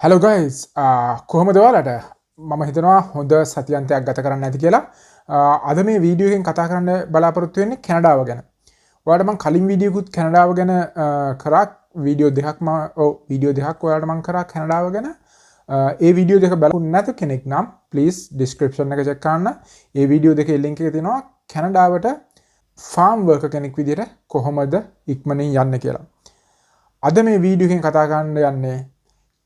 Hello guys, කොහොමද ඔයාලට? මම හිතනවා හොඳ සතියන්තයක් ගත කරන්න ඇති කියලා. අද මේ වීඩියෝ එකෙන් කතා කරන්න බලාපොරොත්තු වෙන්නේ කැනඩාව ගැන. ඔයාලට මම කලින් වීඩියෝකුත් කැනඩාව ගැන කරා වීඩියෝ දෙකක් ඔයාලට මම කරා කැනඩාව ගැන. ඒ වීඩියෝ දෙක බලපු නැති කෙනෙක් නම් please description එක check කරන්න. ඒ වීඩියෝ දෙකේ link එක තියෙනවා කැනඩාවට farm worker කෙනෙක් විදිහට කොහොමද ඉක්මනින් යන්න කියලා. අද මේ වීඩියෝ එකෙන් කතා කරන්න යන්නේ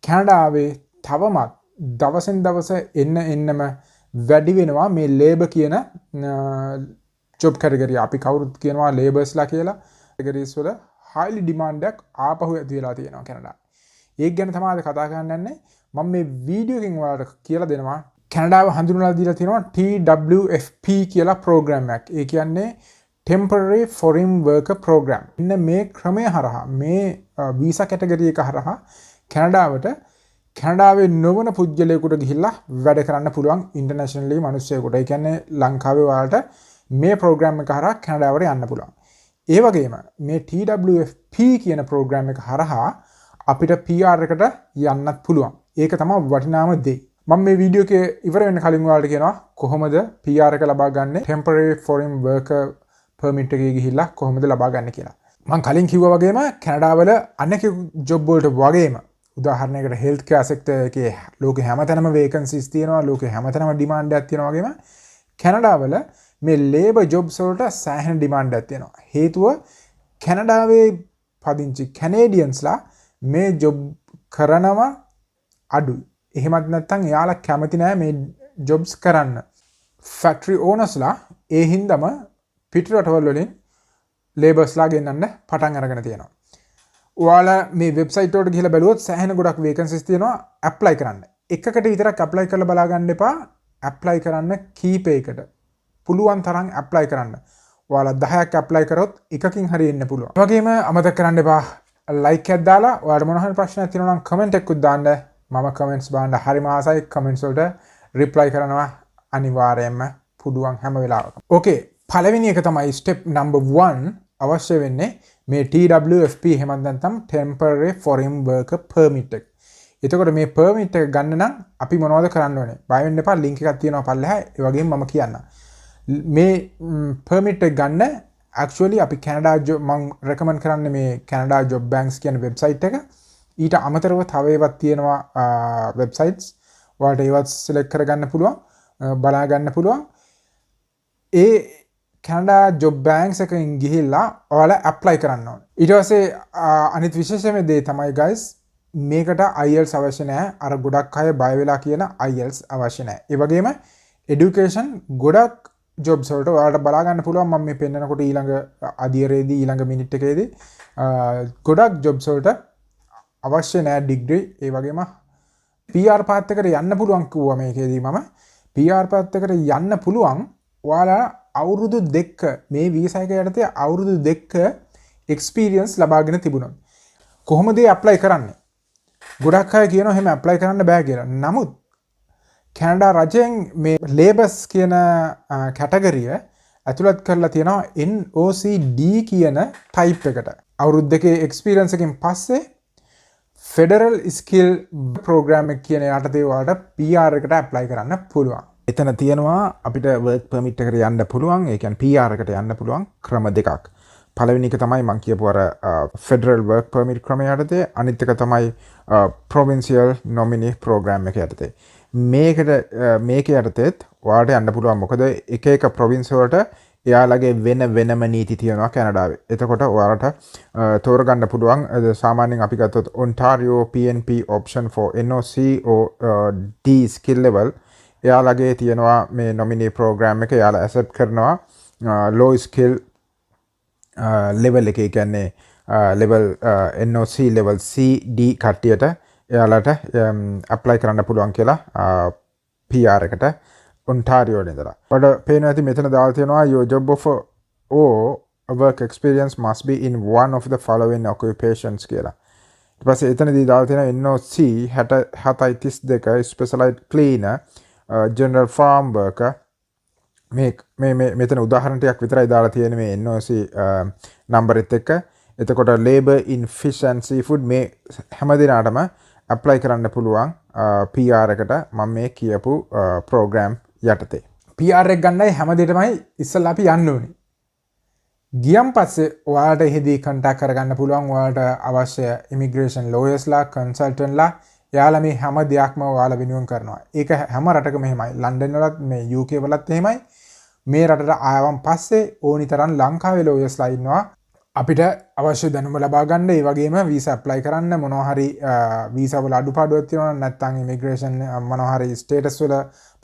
කැනඩාවේ තවමත් දවසෙන් දවස එන්නම වැඩි වෙනවා මේ ලේබර් කියන ජොබ් කැටගරිය. අපි කවුරුත් කියනවා ලේබර්ස්ලා කියලා. කැටගරිස් වල highly demand එකක් ආපහු ඇති වෙලා තියෙනවා කැනඩාවේ. ඒක ගැන තමයි අද කතා කරන්න යන්නේ. මම මේ වීඩියෝ එකෙන් ඔයාලට කියලා දෙනවා කැනඩාව හඳුන්වලා දීලා තියෙනවා TWFP කියලා ප්‍රෝග්‍රෑම් එකක්. ඒ කියන්නේ temporary foreign worker program. ඉන්න මේ ක්‍රමය හරහා මේ වීසා කැටගරි එක හරහා කැනඩාවට කැනඩාවේ නොවන පුද්ගලයෙකුට ගිහිල්ලා වැඩ කරන්න පුළුවන් ඉන්ටර්නැෂනලි මිනිස්සෙකුට. ඒ කියන්නේ ලංකාවේ ඔයාලට මේ ප්‍රෝග්‍රෑම් එක හරහා කැනඩාවට යන්න පුළුවන්. ඒ වගේම මේ TWFP කියන ප්‍රෝග්‍රෑම් එක හරහා අපිට PR එකට යන්නත් පුළුවන්. ඒක තමයි වටිනාම දේ. මම මේ වීඩියෝ එකේ ඉවර වෙන්න කලින් ඔයාලට කියනවා කොහොමද PR එක ලබා ගන්න temporary foreign worker permit එකේ ගිහිල්ලා කොහොමද ලබා ගන්න කියලා. මම කලින් කිව්වා වගේම කැනඩාවල අනෙක් ජොබ් වලට වගේම උදාහරණයකට health care sector එකේ ලෝකේ හැමතැනම vacancies තියෙනවා, ලෝකේ හැමතැනම demand එකක් තියෙනවා වගේම කැනඩාවල මේ labor jobs වලට සෑහෙන demand එකක් තියෙනවා. හේතුව කැනඩාවේ පදිංචි Canadiansලා මේ job කරනවා අඩුයි. එහෙමත් නැත්නම් එයාලා කැමති නැහැ මේ jobs කරන්න. factory ownersලා ඒ හින්දාම පිට රටවල් වලින් laborsලා ගෙන්නන්න පටන් අරගෙන තියෙනවා. ඔයාලා මේ වෙබ්සයිට් වලට ගිහලා බැලුවොත් සෑහෙන ගොඩක් vacancies තියෙනවා apply කරන්න. එකකට විතරක් apply කරලා බලා ගන්න එපා. apply කරන්න කීපයකට. පුළුවන් තරම් apply කරන්න. ඔයාලා 10ක් apply කරොත් එකකින් හරි එන්න පුළුවන්. ඒ වගේම අමතක කරන්න එපා like එකක් දාලා ඔයාලට මොන හරි ප්‍රශ්නයක් තියෙනවා නම් comment එකකුත් දාන්න. මම comments බලන්න හරිම ආසයි. comments වලට reply කරනවා අනිවාර්යයෙන්ම පුළුවන් හැම වෙලාවකම. okay පළවෙනි එක තමයි step number 1 අවශ්‍ය වෙන්නේ මේ TWFP එහෙමත් නැත්නම් temporary foreign worker permit එක. එතකොට මේ permit එක ගන්න නම් අපි මොනවද කරන්න ඕනේ? බය වෙන්න එපා link එකක් තියෙනවා පල්ලෙහා. ඒ වගේම මම කියන්නම්. මේ permit එක ගන්න actually අපි Canada job මම recommend කරන්නේ මේ Canada job banks කියන website එක. ඊට අමතරව තව ඒවත් තියෙනවා websites. ඔයාලට ඒවත් select කරගන්න පුළුවන්, බලා ගන්න පුළුවන්. ඒ Canada job banks එකෙන් ගිහිල්ලා ඔයාලා apply කරන්න ඕනේ. ඊට පස්සේ අනිත් විශේෂම දේ තමයි guys මේකට IELTS අවශ්‍ය නැහැ. අර ගොඩක් අය බය වෙලා කියන IELTS අවශ්‍ය නැහැ. ඒ වගේම education ගොඩක් jobs වලට ඔයාලට බලා ගන්න පුළුවන්. මම මේ පෙන්නනකොට ඊළඟ අදියරේදී ඊළඟ මිනිත් එකේදී ගොඩක් jobs වලට අවශ්‍ය නැහැ degree. ඒ වගේම PR path එකට යන්න පුළුවන් කිව්වා මේකේදී මම. PR path එකට යන්න පුළුවන් ඔයාලා අවුරුදු 2 මේ වීසා එක යටතේ අවුරුදු 2 experience ලබාගෙන තිබුණොත් කොහොමද ඒ apply කරන්නේ? ගොඩක් අය කියනවා එහෙම apply කරන්න බෑ කියලා. නමුත් කැනඩා රජයෙන් මේ labours කියන කැටගරිය ඇතුළත් කරලා තියෙනවා NOCD කියන type එකට. අවුරුදු 2 experience එකෙන් පස්සේ federal skill program එක කියන යටතේ ඔයාලට PR එකට apply කරන්න පුළුවන්. එතන තියෙනවා අපිට work permit එකට යන්න පුළුවන්. ඒ කියන්නේ PR එකට යන්න පුළුවන් ක්‍රම දෙකක්. පළවෙනි එක තමයි මම කියපු අර federal work permit ක්‍රමය යටතේ. අනිත් එක තමයි provincial nominee program එක යටතේ. මේක යටතේත් ඔයාලට යන්න පුළුවන්. මොකද එක එක province වලට එයාලගේ වෙනම නීති තියෙනවා කැනඩාවේ. එතකොට ඔයාලට තෝරගන්න පුළුවන්. සාමාන්‍යයෙන් අපි ගත්තොත් Ontario PNP option for NOC or D skill level එයාලගේ තියෙනවා මේ nominee program එක. එයාලා accept කරනවා low skill level එකේ. කියන්නේ level NOC level C D කට්ටියට එයාලට apply කරන්න පුළුවන් කියලා PR එකට Ontario වල ඉඳලා. ඔයාලට පේනවා ඇති මෙතන දාලා තියෙනවා your job offer or work experience must be in one of the following occupations කියලා. ඊට පස්සේ එතනදී දාලා තියෙනවා NOC 732 specialized cleaner general farm worker මේ මෙතන උදාහරණ ටිකක් විතරයි දාලා තියෙන්නේ මේ NOC නම්බරෙත් එක්ක. එතකොට labor in fish and seafood මේ හැම දිනාටම ඇප්ලයි කරන්න පුළුවන් PR එකට මම මේ කියපු ප්‍රෝග්‍රෑම් යටතේ. PR එක ගන්නයි හැමදේටමයි ඉස්සෙල්ලා අපි යන්න ඕනේ. ගියන් පස්සේ ඔයාලට එහෙදී කන්ටැක්ට් කරගන්න පුළුවන් ඔයාලට අවශ්‍ය ඉමිග්‍රේෂන් ලෝයර්ස්ලා, කන්සල්ටන්ට්ලා එයාලා මේ හැම දෙයක්ම ඔයාලා වෙනුවෙන් කරනවා. ඒක හැම රටකම එහෙමයි. ලන්ඩන් වලත් මේ UK වලත් එහෙමයි. මේ රටට ආවන් පස්සේ ඕනි තරම් ලංකාවේ ලෝයර්ස්ලා ඉන්නවා. අපිට අවශ්‍ය දැනුම ලබා ගන්න, ඒ වගේම වීසා ඇප්ලයි කරන්න, මොනවා හරි වීසා වල අඩුපාඩුවක් තියෙනවා නම් නැත්නම් ඉමිග්‍රේෂන් මොනවා හරි ස්ටේටස් වල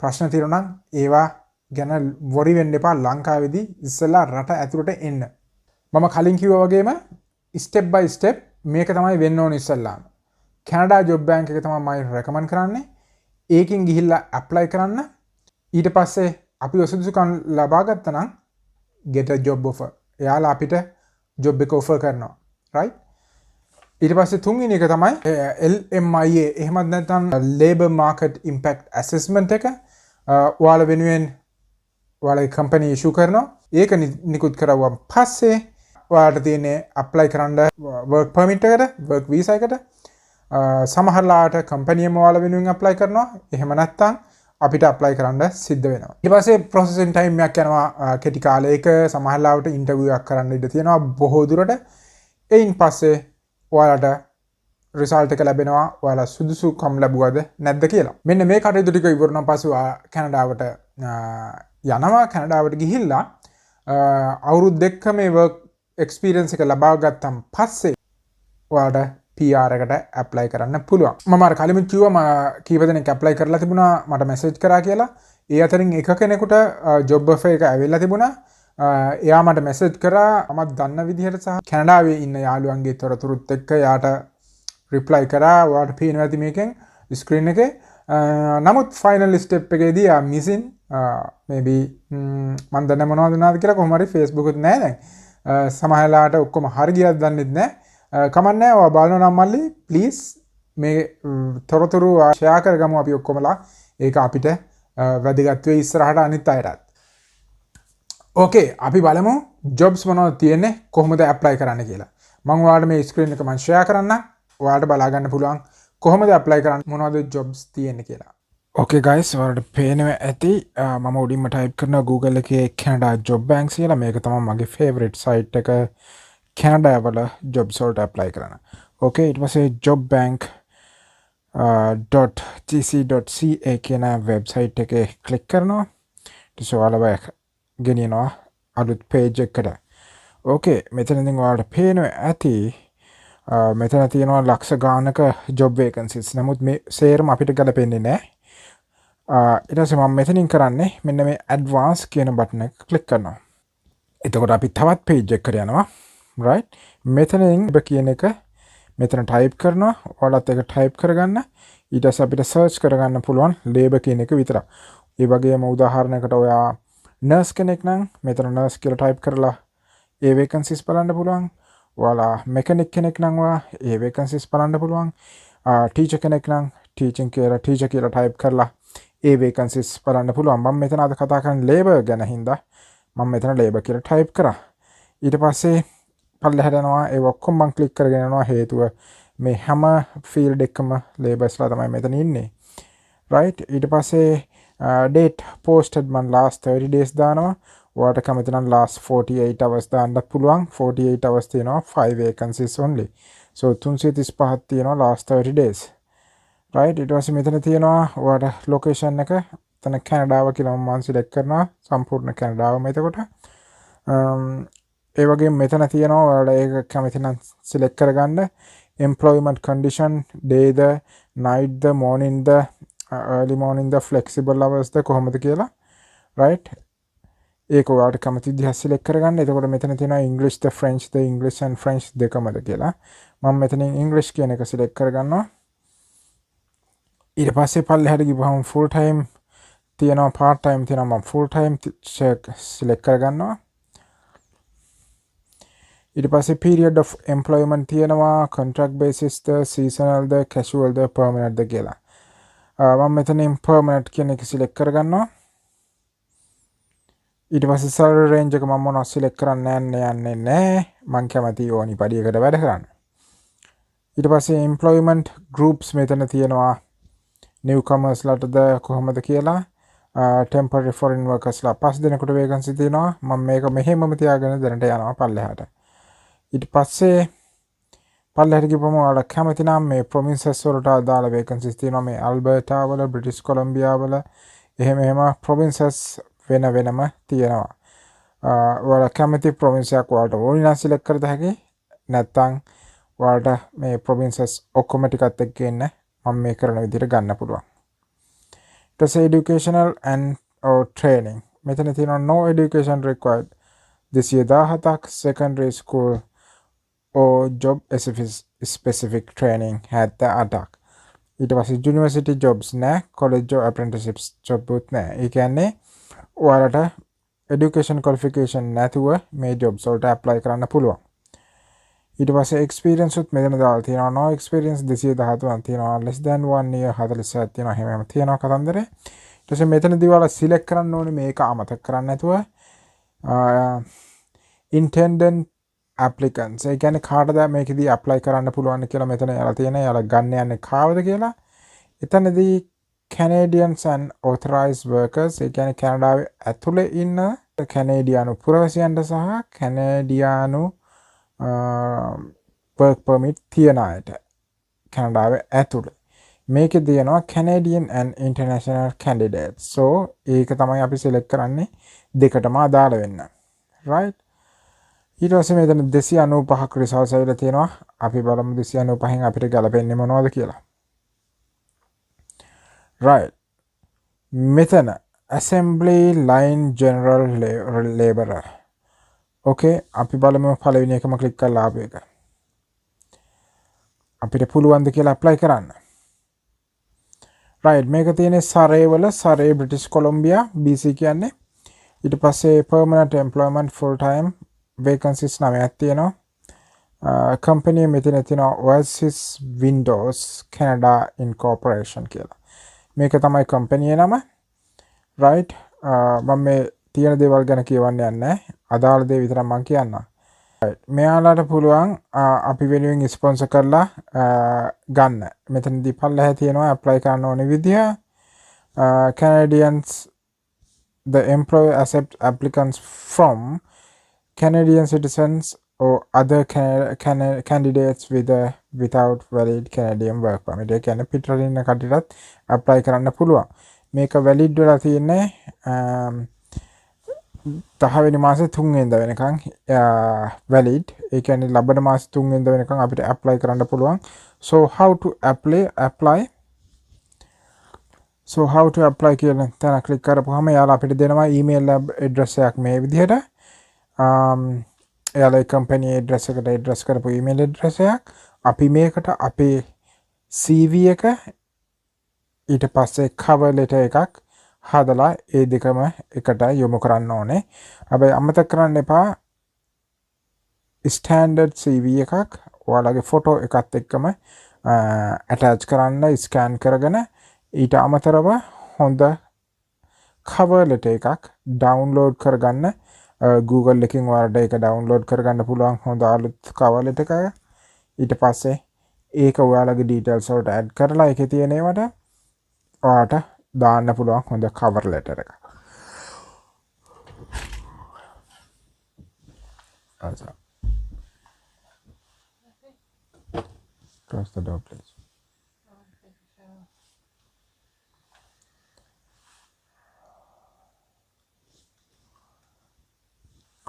ප්‍රශ්න තියෙනවා නම් ඒවා ගැන වොරි වෙන්න එපා. ලංකාවේදී ඉස්සෙල්ලා රට ඇතුළට එන්න. මම කලින් කිව්වා වගේම ස්ටෙප් බයි ස්ටෙප් මේක තමයි වෙන්න ඕනේ ඉස්සෙල්ලාම. කැනඩා ජොබ් බැංක් එක තමයි මම රෙකමන්ඩ් කරන්නේ. ඒකෙන් ගිහිල්ලා ඇප්ලයි කරන්න. ඊට පස්සේ අපි ඔසුදුසුකම් ලබා ගත්තා නම් get a job offer. එයාලා අපිට ජොබ් එක ඔෆර් කරනවා. right? ඊට පස්සේ තුන්වෙනි එක තමයි LMIA. එහෙමත් නැත්නම් Labour Market Impact Assessment එක. ඔයාලා වෙනුවෙන් ඔයාලගේ කම්පැනි ඉෂු කරනවා. ඒක නිකුත් කරවුවන් පස්සේ ඔයාලට තියෙන්නේ ඇප්ලයි කරන්න work permit එකට, work visa එකට. සමහරලාට කම්පැනියම ඔයාලා වෙනුවෙන් ඇප්ලයි කරනවා. එහෙම නැත්නම් අපිට ඇප්ලයි කරන්න සිද්ධ වෙනවා. ඊට පස්සේ processing time එකක් යනවා කෙටි කාලයක. සමහරලාට ඉන්ටර්විව් එකක් කරන්න ඉඩ තියෙනවා බොහෝ දුරට. එයින් පස්සේ ඔයාලට රිසල්ට් එක ලැබෙනවා. ඔයාලා සුදුසුකම් ලැබුවද නැද්ද කියලා. මෙන්න මේ කටයුතු ටික ඉවරනම් පස්සේ කැනඩාවට යනවා. කැනඩාවට ගිහිල්ලා අවුරුදු දෙකක මේ work experience එක ලබා ගත්තන් පස්සේ ඔයාලට PR එකට ඇප්ලයි කරන්න පුළුවන්. මම අර කලින් කිව්වා කීප දෙනෙක් ඇප්ලයි කරලා තිබුණා, මට මැසේජ් කරා කියලා. ඒ අතරින් එක කෙනෙකුට ජොබ් ඔෆර් එක ඇවිල්ලා තිබුණා. එයා මට මැසේජ් කරා මමත් දන්න විදිහට සහ කැනඩාවේ ඉන්න යාළුවන්ගේ තොරතුරුත් එක්ක එයාට රිප්ලයි කරා. ඔයාලට පේනවා ඇති මේකෙන් ස්ක්‍රීන් එකේ. නමුත් ෆයිනල් ස්ටෙප් එකේදී මිසින් maybe මම දන්නේ මොනවද නේද කියලා කොහොම හරි Facebook එකේ නෑ දැන්. සමහරලාට ඔක්කොම හරි ගියද දන්නෙත් නෑ. කමන්නේ ඔයා බලනවා නම් මල්ලි ප්ලීස් මේ තොරතුරු ෂෙයා කරගමු අපි ඔක්කොමලා. ඒක අපිට වැදගත් වෙයි ඉස්සරහට අනිත් අයටත්. ඕකේ, අපි බලමු ජොබ්ස් මොනවද තියෙන්නේ, කොහොමද ඇප්ලයි කරන්න කියලා. මම ඔයාලට මේ ස්ක්‍රීන් එක මම ෂෙයා කරන්න. ඔයාලට බලා ගන්න පුළුවන් කොහොමද ඇප්ලයි කරන්න, මොනවද ජොබ්ස් තියෙන්නේ කියලා. ඕකේ ගයිස්, ඔයාලට පේනවා ඇති මම උඩින්ම ටයිප් කරනවා Google එකේ කැනඩා ජොබ් බැංක්ස් කියලා. මේක තමයි මගේ ෆේවරිට් සයිට් එක. කැනඩා වල ජොබ්ස් වලට ඇප්ලයි කරන්න. ඕකේ, ඊට පස්සේ jobbank.gc.ca කියන වෙබ්සයිට් එකේ ක්ලික් කරනවා. ඊට පස්සේ ඔයාලව ගෙනියනවා අලුත් පේජ් එකකට. ඕකේ, මෙතනදී ඔයාලට පේනවා ඇති මෙතන තියෙනවා ලක්ෂ ගානක ජොබ් වේකන්සිස්. නමුත් මේ සේරම අපිට ගැලපෙන්නේ නැහැ. ඊට පස්සේ මම මෙතනින් කරන්නේ මෙන්න මේ ඇඩ්වාන්ස් කියන බටන් එක ක්ලික් කරනවා. එතකොට අපි තවත් පේජ් එකකට යනවා. right, මෙතනින් කියන එක මෙතන ටයිප් කරනවා. ඔයාලත් ඒක ටයිප් කරගන්න. ඊට පස්සේ අපිට සර්ච් කරගන්න පුළුවන් ලේබර් කියන එක විතරක්. ඒ වගේම උදාහරණයකට ඔයා නර්ස් කෙනෙක් නම් මෙතන නර්ස් කියලා ටයිප් කරලා ඒ වේකන්සිස් බලන්න පුළුවන්. ඔයාලා මෙකැනික් කෙනෙක් නම් ඔයා ඒ වේකන්සිස් බලන්න පුළුවන්. ටීචර් කෙනෙක් නම් ටීචර් කියලා ටයිප් කරලා ඒ වේකන්සිස් බලන්න පුළුවන්. මම මෙතන අද කතා කරන්නේ ලේබර් ගැන හින්දා මම මෙතන ලේබර් කියලා ටයිප් කරා. ඊට පස්සේ පල්ලෙහාට යනවා. ඒ ඔක්කොම මම ක්ලික් කරගෙන යනවා. හේතුව මේ හැම ෆීල්ඩ් එකම ලේබර්ස්ලා තමයි මෙතන ඉන්නේ. right, ඊට පස්සේ date posted මම last 30 days දානවා. ඔයාලට කැමති නම් last 48 hours දාන්නත් පුළුවන්. 48 hours තියෙනවා 5 vacancies only. so 335ක් තියෙනවා last 30 days. right, ඊට පස්සේ මෙතන තියෙනවා ඔයාලට location එක. එතන කැනඩාව කියලා මම select කරනවා. සම්පූර්ණ කැනඩාවම එතකොට. ඒ වගේ මෙතන තියෙනවා ඔයාලා ඒක කැමති නම් select කරගන්න. employment condition, day the, night the, morning the, early morning the, flexible hours the කොහොමද කියලා. right, ඒක ඔයාලට කැමති විදිහට select කරගන්න. එතකොට මෙතන තියෙනවා English the, French the, English and French දෙකමද කියලා. මම මෙතනින් English කියන එක select කරගන්නවා. ඊට පස්සේ පල්ලෙහාට ගිහම full time තියෙනවා, part time තියෙනවා. මම full time select කරගන්නවා. ඊට පස්සේ period of employment තියෙනවා, contract basis ද, seasonal ද, casual ද, permanent ද කියලා. මම මෙතනින් permanent කියන එක select කරගන්නවා. ඊට පස්සේ salary range එක මම මොනවද select කරන්න යන්නේ නැහැ. මම කැමති ඕනි පඩියකට වැඩ කරන්න. ඊට පස්සේ employment groups මෙතන තියෙනවා newcomers ලටද කොහොමද කියලා temporary foreign workers ලා 5 දෙනෙකුට vacancy තියෙනවා මම මේක මෙහෙමම තියාගෙන දැනට යනවා පල්ලෙහාට ඊට පස්සේ පල්ලෙහාට ගිහම ඔයාලා කැමති නම් මේ provinces වලට අදාළ vacancies තියෙනවා මේ Alberta වල British Columbia වල එහෙම provinces වෙනම තියෙනවා ඔයාලා කැමති province එකක් ඔයාලට ඕනි නම් select කරද හැකි නැත්නම් ඔයාලට මේ provinces ඔක්කොම ටිකත් එක්ක එන්න මම මේ කරන විදිහට ගන්න පුළුවන් ඊට පස්සේ educational and or training මෙතන තියෙනවා no education required 217ක් secondary school or job specific training 78ක් ඊට පස්සේ university jobs නෑ college or apprenticeships job උත් නෑ ඒ කියන්නේ ඔයාලට education qualification නැතුව මේ jobs වලට apply කරන්න පුළුවන් ඊට පස්සේ experience උත් මෙතන දාලා තියෙනවා no experience 213ක් තියෙනවා less than 1 year 47ක් තියෙනවා හැමෝම තියෙනවා කතන්දරේ ඊට පස්සේ මෙතනදී ඔයාලා select කරන්න ඕනේ මේක අමතක කරන්න නැතුව intended applicants ඒ කියන්නේ කාටද මේකෙදී apply කරන්න පුළුවන් කියලා මෙතන යාලා තියෙනවා යාලා ගන්න යන්නේ කාවද කියලා එතනදී Canadians and authorized workers ඒ කියන්නේ කැනඩාවේ ඇතුළේ ඉන්න කැනේඩියානු පුරවැසියන්ට සහ කැනේඩියානු work permit තියන අයට කැනඩාවේ ඇතුළේ මේකේ තියෙනවා Canadian and international candidates so ඒක තමයි අපි select කරන්නේ දෙකටම අදාළ වෙන්න right ඊට පස්සේ මෙතන 295ක් results ඇවිල්ලා තියෙනවා අපි බලමු 295න් අපිට ගැලපෙන්නේ මොනවද කියලා right මෙතන assembly line general laborer okay අපි බලමු පළවෙනි එකම ක්ලික් කරලා ආපු එක අපිට පුළුවන් ද කියලා apply කරන්න right මේක තියෙන්නේ සරේ වල සරේ British Columbia BC කියන්නේ ඊට පස්සේ permanent employment full time vacancies 9ක් තියෙනවා company මෙතන තියෙනවා Oasis Windows Canada Incorporation කියලා මේක තමයි company නම right මම මේ තියෙන දේවල් ගැන කියවන්න යන්නේ අදාළ දේ විතරක් මම කියන්නම් right මෙයාලට පුළුවන් අපි වෙනුවෙන් ස්පොන්සර් කරලා ගන්න මෙතනදී පල්ලෙහා තියෙනවා apply කරන්න ඕනේ විදිය Canadians the employer accept applicants from Canadian citizens or other candidates without valid Canadian work permit. ඒ කියන්නේ පිටරටින් ඉන්න කට්ටියටත් apply කරන්න පුළුවන්. මේක valid වෙලා තියෙන්නේ 10 වෙනි මාසේ 3 වෙනිදා වෙනකන් valid. ඒ කියන්නේ ලබන මාසේ 3 වෙනිදා වෙනකන් අපිට apply කරන්න පුළුවන්. So how to apply කියලා තැන click කරපුවාම යාලා අපිට දෙනවා email address එකක් මේ විදිහට. එයාලා company address එකට address කරපු email address එකක් අපි මේකට අපේ CV එක ඊට පස්සේ cover letter එකක් හදලා ඒ දෙකම එකට යොමු කරන්න ඕනේ. හැබැයි අමතක කරන්න එපා standard CV එකක් ඔයාලගේ photo එකත් එක්කම attach කරන්න scan කරගෙන ඊට අමතරව හොඳ cover letter එකක් download කරගන්න Google එකකින් ඔයාලට ඒක download කරගන්න පුළුවන් හොඳ අලුත් cover letter එකක්. ඊට පස්සේ ඒක ඔයාලගේ details වලට add කරලා ඒකේ තියෙන ඒවාට ඔයාලට දාන්න පුළුවන් හොඳ cover letter එකක්. Also. Close the door, please.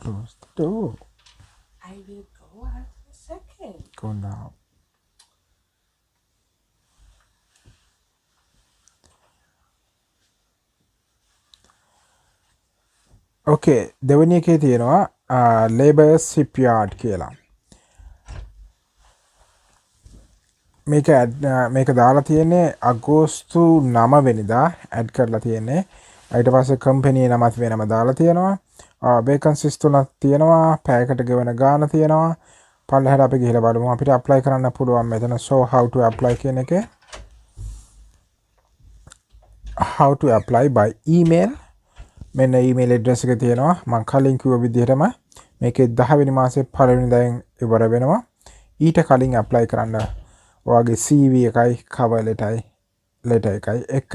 Close the door. I will go out in a second. Go now. Okay, දෙවෙනි එකේ තියෙනවා labor shipyard කියලා. මේක දාලා තියෙන්නේ අගෝස්තු 9 වෙනිදා ඇඩ් කරලා තියෙන්නේ. ඊට පස්සේ කම්පැනි නමත් වෙනම දාලා තියෙනවා. vacancies තුනක් තියෙනවා. පයකට ගෙවන ගාන තියෙනවා. පල්ලෙහාට අපි ගිහලා බලමු අපිට apply කරන්න පුළුවන් මෙතන show how to apply කියන එකේ. How to apply by email. මෙන්න email address එක තියෙනවා. මම කලින් කිව්ව විදිහටම මේකේ 10 වෙනි මාසේ 1 වෙනිදාෙන් ඉවර වෙනවා. ඊට කලින් apply කරන්න ඔයාගේ CV එකයි cover letter එකයි එක.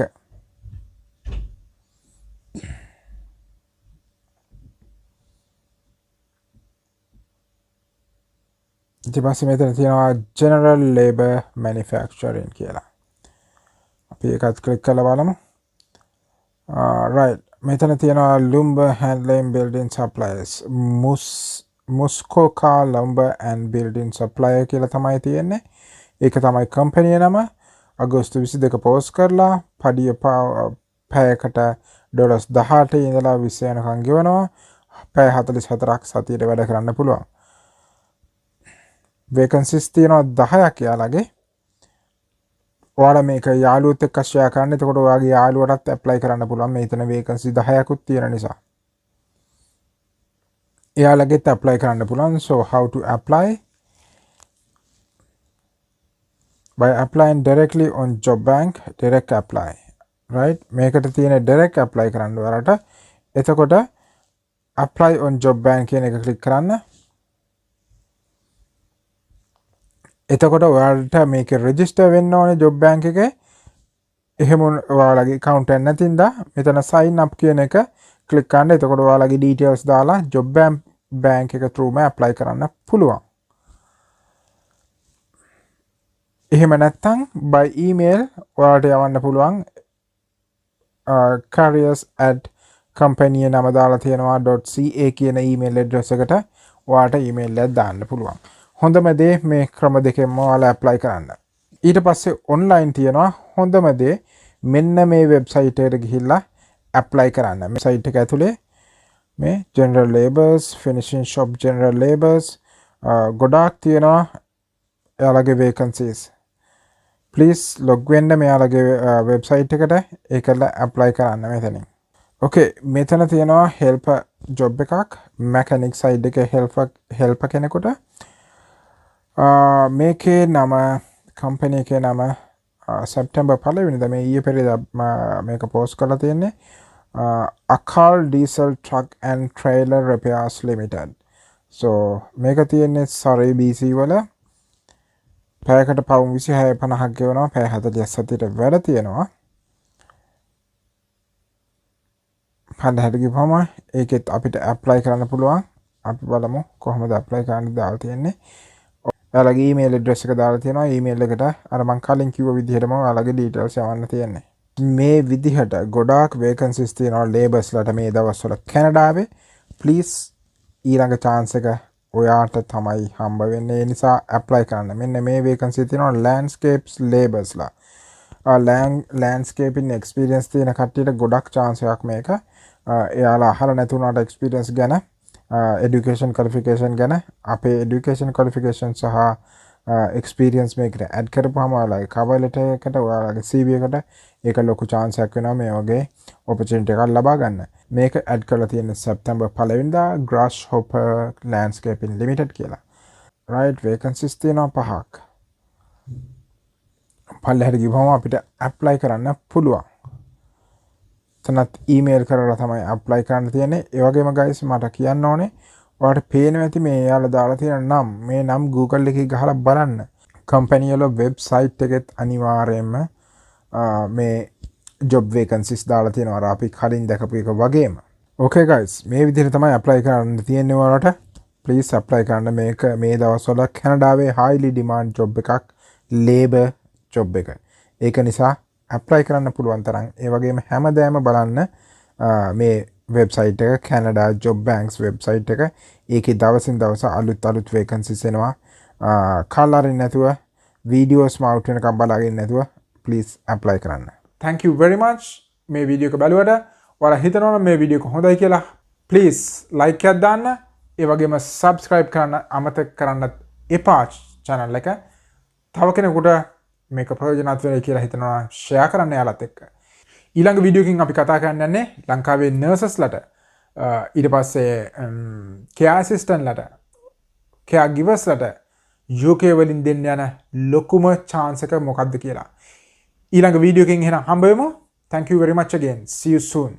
ඊට පස්සේ මෙතන තියෙනවා general labor manufacturing කියලා. අපි ඒකත් ක්ලික් කරලා බලමු. right. මෙතන තියෙනවා lumber handling building suppliers. Muskoka lumber and building supplier කියලා තමයි තියෙන්නේ. ඒක තමයි company නම. අගෝස්තු 22 පෝස්ට් කරලා පඩිය පැයකට $18 ඉඳලා 20 වෙනකන් ගෙවනවා. පැය 44ක් සතියට වැඩ කරන්න පුළුවන්. vacancies තියෙනවා 10ක් යාළගේ. ඔයාලා මේක යාළුවොත් එක්ක share කරන්න. එතකොට ඔයාගේ යාළුවටත් apply කරන්න පුළුවන්. මෙතන vacancy 10කුත් තියෙන නිසා. එයාලගෙත් apply කරන්න පුළුවන්. So how to apply? By applying directly on job bank, direct apply. Right? මේකට තියෙන direct apply කරන්න ඔයාලට. එතකොට apply on job bank කියන එක click කරන්න. එතකොට ඔයාලට මේක රෙජිස්ටර් වෙන්න ඕනේ ජොබ් බැංක් එකේ. එහෙම ඔයාලගේ account එක නැතිනම් මෙතන sign up කියන එක click කරන්න. එතකොට ඔයාලගේ details දාලා ජොබ් බැංක් එක through මේ apply කරන්න පුළුවන්. එහෙම නැත්නම් by email ඔයාලට යවන්න පුළුවන්. careers@company නම දාලා තියෙනවා .ca කියන email address එකට ඔයාලට email එකක් දාන්න පුළුවන්. හොඳම දේ මේ ක්‍රම දෙකෙන්ම ඔයාලා apply කරන්න. ඊට පස්සේ online තියෙනවා හොඳම දේ මෙන්න මේ website එකට ගිහිල්ලා apply කරන්න. මේ site එක ඇතුලේ මේ general labours, finishing shop general labours ගොඩාක් තියෙනවා එයාලගේ vacancies. please log වෙන්න මෙයාලගේ website එකට ඒකල apply කරන්න මෙතනින්. okay මෙතන තියෙනවා helper job එකක් mechanic side එකේ helper කෙනෙකුට. මේකේ නම කම්පැනි එකේ නම සැප්තැම්බර් 1 වෙනිදා මේ ඊයේ පෙරේදා මේක පෝස්ට් කරලා තියෙන්නේ Akal diesel truck and trailer repairs limited. so මේක තියෙන්නේ සරේ BC වල පැයකට පවුම් 26.50ක් ගෙවනවා. පැය 47ට වැඩ තියෙනවා. පන්දහට ගිහම ඒකෙත් අපිට ඇප්ලයි කරන්න පුළුවන්. අපි බලමු කොහොමද ඇප්ලයි කරන්න දාලා තියෙන්නේ. ඔයාලගේ ඊමේල් ඇඩ්‍රස් එක දාලා තියෙනවා. ඊමේල් එකට අර මං කලින් කිව්ව විදිහටම ඔයාලගේ ඩීටේල්ස් යවන්න තියෙන්නේ. මේ විදිහට ගොඩාක් vacancies තියෙනවා labors ලට මේ දවස්වල කැනඩාවේ. please ඊළඟ chance එක ඔයාට තමයි හම්බ වෙන්නේ. ඒ නිසා apply කරන්න. මෙන්න මේ vacancy තියෙනවා landscapes labors ලා. landscaping experience තියෙන කට්ටියට ගොඩක් chance එකක් මේක. එයාලා අහලා නැතුණාට experience ගැන education qualification ගැන අපේ education qualification සහ experience මේකට add කරපුවාම ඔයාලගේ cover letter එකට ඔයාලගේ CV එකට ඒක ලොකු chance එකක් වෙනවා මේ වගේ opportunity එකක් ලබා ගන්න. මේක add කරලා තියෙන්නේ සැප්තැම්බර් 1 වෙනිදා Grasshopper Landscaping Limited කියලා. right vacancies තියෙනවා 5ක්. පල්ලෙහාට ගිහම අපිට apply කරන්න පුළුවන්. තනත් ඊමේල් කරලා තමයි apply කරන්න තියෙන්නේ. ඒ වගේම guys මට කියන්න ඕනේ ඔයාලට පේනවා ඇති මේ යාලා දාලා තියෙන නම් මේ නම් Google එකේ ගහලා බලන්න. company වල website එකෙත් අනිවාර්යයෙන්ම මේ job vacancies දාලා තියෙනවා. අර අපි කලින් දැකපු එක වගේම. okay guys මේ විදිහට තමයි apply කරන්න තියෙන්නේ ඔයාලට. please apply කරන්න. මේක මේ දවස්වල කැනඩාවේ highly demand job එකක් labor job එක. ඒක නිසා apply කරන්න පුළුවන් තරම් ඒ වගේම හැමදාම බලන්න මේ website එක Canada Job Banks website එක. ඒකේ දවසින් දවස අලුත් vacancies එනවා. කලරින් නැතුව videos මවුට් වෙනකම් බලාගෙන නැතුව please apply කරන්න. thank you very much මේ වීඩියෝ එක බලුවට. ඔයාලා හිතනවනම් මේ වීඩියෝ එක හොඳයි කියලා please like එකක් දාන්න. ඒ වගේම subscribe කරන්න අමතක කරන්න එපා channel එක. තව කෙනෙකුට මේක ප්‍රයෝජනවත් වෙයි කියලා හිතනවා share කරන්න යාලත් එක්ක. ඊළඟ වීඩියෝ එකකින් අපි කතා කරන්න යන්නේ ලංකාවේ nurses ලට ඊට පස්සේ care assistant ලට care givers ලට UK වලින් දෙන්න යන ලොකුම chance එක මොකක්ද කියලා. ඊළඟ වීඩියෝ එකකින් එහෙනම් හම්බ වෙමු. thank you very much again. see you soon.